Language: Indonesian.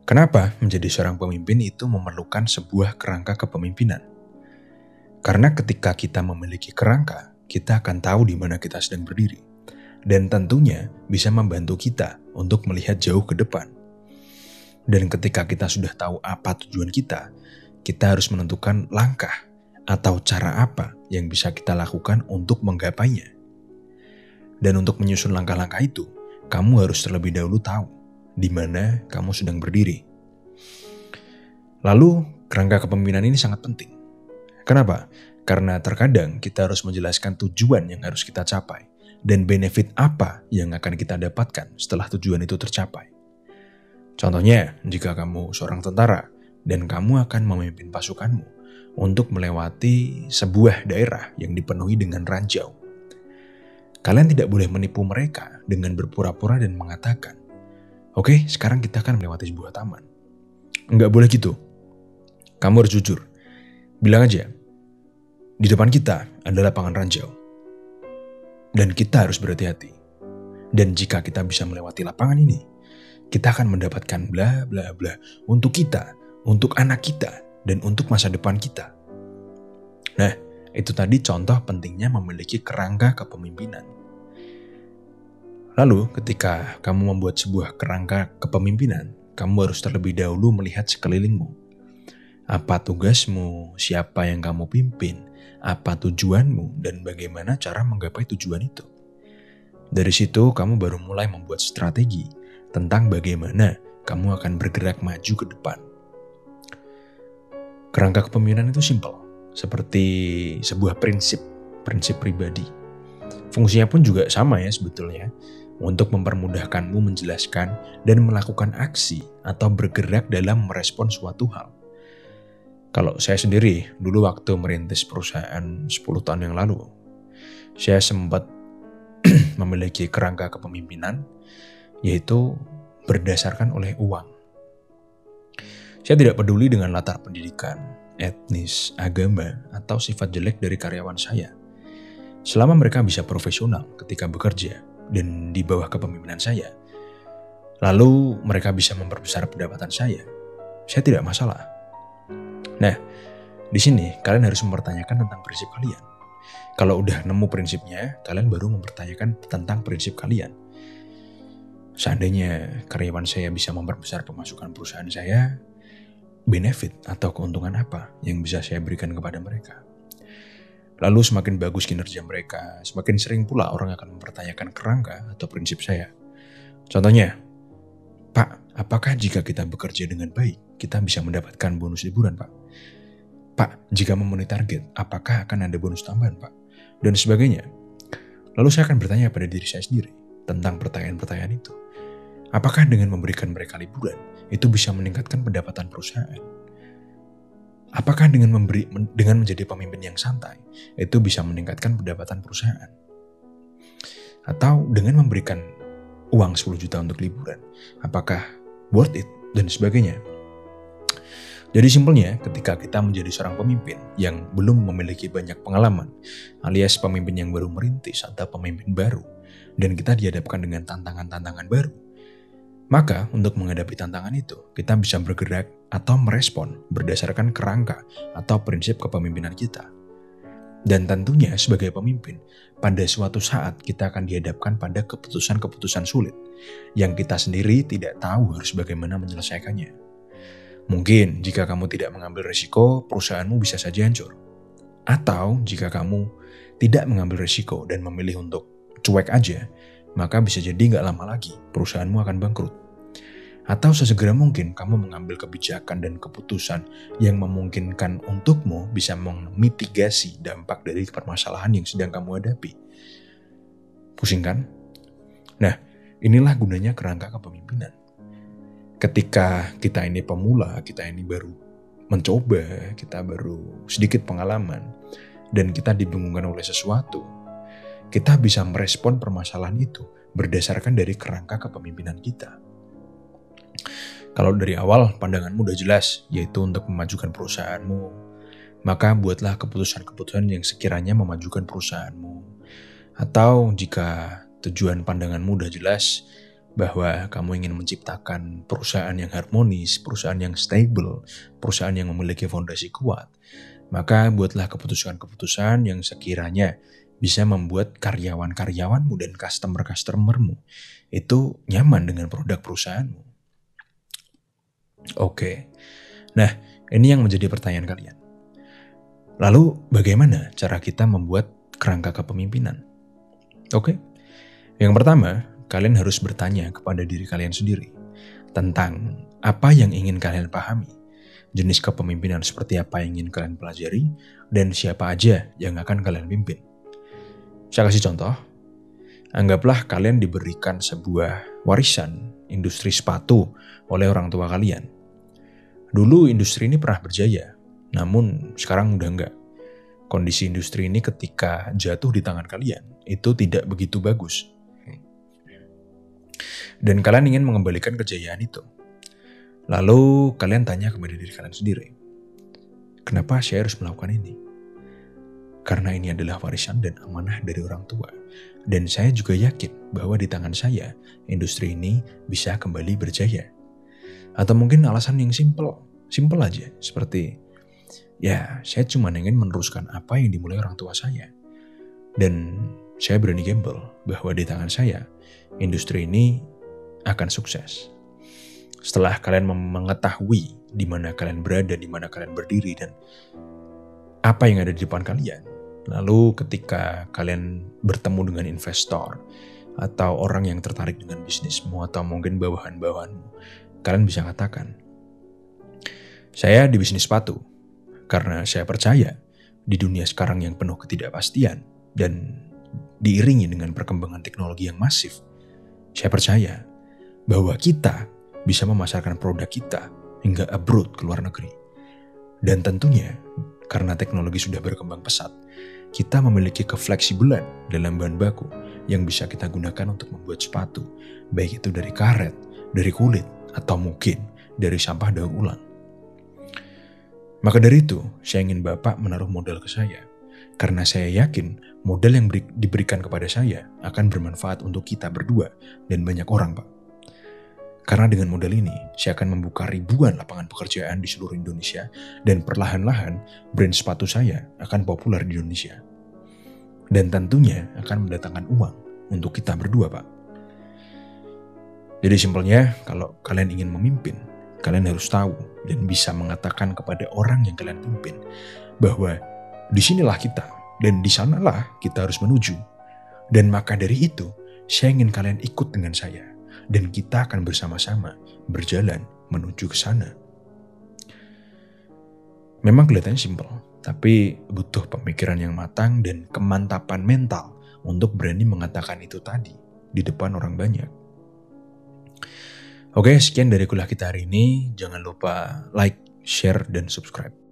Kenapa menjadi seorang pemimpin itu memerlukan sebuah kerangka kepemimpinan? Karena ketika kita memiliki kerangka, kita akan tahu di mana kita sedang berdiri. Dan tentunya bisa membantu kita untuk melihat jauh ke depan. Dan ketika kita sudah tahu apa tujuan kita harus menentukan langkah atau cara apa yang bisa kita lakukan untuk menggapainya. Dan untuk menyusun langkah-langkah itu, kamu harus terlebih dahulu tahu di mana kamu sedang berdiri. Lalu, kerangka kepemimpinan ini sangat penting. Kenapa? Karena terkadang kita harus menjelaskan tujuan yang harus kita capai dan benefit apa yang akan kita dapatkan setelah tujuan itu tercapai. Contohnya, jika kamu seorang tentara dan kamu akan memimpin pasukanmu untuk melewati sebuah daerah yang dipenuhi dengan ranjau. Kalian tidak boleh menipu mereka dengan berpura-pura dan mengatakan, "Oke, sekarang kita akan melewati sebuah taman." Enggak boleh gitu. Kamu harus jujur. Bilang aja, di depan kita ada lapangan ranjau. Dan kita harus berhati-hati. Dan jika kita bisa melewati lapangan ini, kita akan mendapatkan bla bla bla untuk kita, untuk anak kita, dan untuk masa depan kita. Nah, itu tadi contoh pentingnya memiliki kerangka kepemimpinan. Lalu, ketika kamu membuat sebuah kerangka kepemimpinan, kamu harus terlebih dahulu melihat sekelilingmu. Apa tugasmu, siapa yang kamu pimpin, apa tujuanmu, dan bagaimana cara menggapai tujuan itu. Dari situ, kamu baru mulai membuat strategi tentang bagaimana kamu akan bergerak maju ke depan. Kerangka kepemimpinan itu simpel, seperti sebuah prinsip pribadi. Fungsinya pun juga sama ya sebetulnya, untuk mempermudahkanmu menjelaskan dan melakukan aksi atau bergerak dalam merespon suatu hal. Kalau saya sendiri, dulu waktu merintis perusahaan 10 tahun yang lalu, saya sempat memiliki kerangka kepemimpinan, yaitu berdasarkan oleh uang. Saya tidak peduli dengan latar pendidikan, etnis, agama, atau sifat jelek dari karyawan saya. Selama mereka bisa profesional ketika bekerja dan di bawah kepemimpinan saya, lalu mereka bisa memperbesar pendapatan saya tidak masalah. Nah, di sini kalian harus mempertanyakan tentang prinsip kalian. Kalau udah nemu prinsipnya, kalian baru mempertanyakan tentang prinsip kalian. Seandainya karyawan saya bisa memperbesar pemasukan perusahaan saya, benefit atau keuntungan apa yang bisa saya berikan kepada mereka? Lalu semakin bagus kinerja mereka, semakin sering pula orang akan mempertanyakan kerangka atau prinsip saya. Contohnya, "Pak, apakah jika kita bekerja dengan baik, kita bisa mendapatkan bonus liburan, Pak? Pak, jika memenuhi target, apakah akan ada bonus tambahan, Pak?" Dan sebagainya. Lalu saya akan bertanya pada diri saya sendiri tentang pertanyaan-pertanyaan itu. Apakah dengan memberikan mereka liburan, itu bisa meningkatkan pendapatan perusahaan? Apakah dengan menjadi pemimpin yang santai, itu bisa meningkatkan pendapatan perusahaan? Atau dengan memberikan uang 10 juta untuk liburan, apakah worth it? Dan sebagainya. Jadi simpelnya, ketika kita menjadi seorang pemimpin yang belum memiliki banyak pengalaman, alias pemimpin yang baru merintis atau pemimpin baru, dan kita dihadapkan dengan tantangan-tantangan baru, maka untuk menghadapi tantangan itu, kita bisa bergerak atau merespon berdasarkan kerangka atau prinsip kepemimpinan kita. Dan tentunya sebagai pemimpin, pada suatu saat kita akan dihadapkan pada keputusan-keputusan sulit, yang kita sendiri tidak tahu harus bagaimana menyelesaikannya. Mungkin jika kamu tidak mengambil risiko, perusahaanmu bisa saja hancur. Atau jika kamu tidak mengambil risiko dan memilih untuk cuek aja, maka bisa jadi gak lama lagi perusahaanmu akan bangkrut. Atau sesegera mungkin kamu mengambil kebijakan dan keputusan yang memungkinkan untukmu bisa memitigasi dampak dari permasalahan yang sedang kamu hadapi. Pusing kan? Nah, inilah gunanya kerangka kepemimpinan. Ketika kita ini pemula, kita ini baru mencoba, kita baru sedikit pengalaman, dan kita dibingungkan oleh sesuatu, kita bisa merespon permasalahan itu berdasarkan dari kerangka kepemimpinan kita. Kalau dari awal pandanganmu udah jelas, yaitu untuk memajukan perusahaanmu, maka buatlah keputusan-keputusan yang sekiranya memajukan perusahaanmu. Atau jika tujuan pandanganmu udah jelas, bahwa kamu ingin menciptakan perusahaan yang harmonis, perusahaan yang stable, perusahaan yang memiliki fondasi kuat, maka buatlah keputusan-keputusan yang sekiranya bisa membuat karyawan-karyawanmu dan customer-customermu itu nyaman dengan produk perusahaanmu. Oke, nah ini yang menjadi pertanyaan kalian. Lalu bagaimana cara kita membuat kerangka kepemimpinan? Oke, yang pertama, kalian harus bertanya kepada diri kalian sendiri tentang apa yang ingin kalian pahami, jenis kepemimpinan seperti apa yang ingin kalian pelajari, dan siapa aja yang akan kalian pimpin. Saya kasih contoh, anggaplah kalian diberikan sebuah warisan industri sepatu oleh orang tua kalian. Dulu industri ini pernah berjaya, namun sekarang udah enggak. Kondisi industri ini ketika jatuh di tangan kalian, itu tidak begitu bagus. Dan kalian ingin mengembalikan kejayaan itu. Lalu kalian tanya kepada diri kalian sendiri, kenapa saya harus melakukan ini? Karena ini adalah warisan dan amanah dari orang tua. Dan saya juga yakin bahwa di tangan saya, industri ini bisa kembali berjaya. Atau mungkin alasan yang simple aja. Seperti, ya saya cuma ingin meneruskan apa yang dimulai orang tua saya. Dan saya berani gamble bahwa di tangan saya, industri ini akan sukses. Setelah kalian mengetahui di mana kalian berada, di mana kalian berdiri, dan apa yang ada di depan kalian, lalu ketika kalian bertemu dengan investor atau orang yang tertarik dengan bisnismu atau mungkin bawahan-bawahanmu, kalian bisa katakan, saya di bisnis sepatu karena saya percaya di dunia sekarang yang penuh ketidakpastian dan diiringi dengan perkembangan teknologi yang masif, saya percaya bahwa kita bisa memasarkan produk kita hingga abroad ke luar negeri. Dan tentunya, karena teknologi sudah berkembang pesat, kita memiliki kefleksibelan dalam bahan baku yang bisa kita gunakan untuk membuat sepatu, baik itu dari karet, dari kulit, atau mungkin dari sampah daur ulang. Maka dari itu, saya ingin Bapak menaruh modal ke saya, karena saya yakin modal yang diberikan kepada saya akan bermanfaat untuk kita berdua dan banyak orang, Pak. Karena dengan modal ini, saya akan membuka ribuan lapangan pekerjaan di seluruh Indonesia dan perlahan-lahan brand sepatu saya akan populer di Indonesia. Dan tentunya akan mendatangkan uang untuk kita berdua, Pak. Jadi simpelnya, kalau kalian ingin memimpin, kalian harus tahu dan bisa mengatakan kepada orang yang kalian pimpin bahwa disinilah kita dan disanalah kita harus menuju. Dan maka dari itu, saya ingin kalian ikut dengan saya. Dan kita akan bersama-sama berjalan menuju ke sana. Memang kelihatannya simpel, tapi butuh pemikiran yang matang dan kemantapan mental untuk berani mengatakan itu tadi di depan orang banyak. Oke, sekian dari kuliah kita hari ini. Jangan lupa like, share, dan subscribe.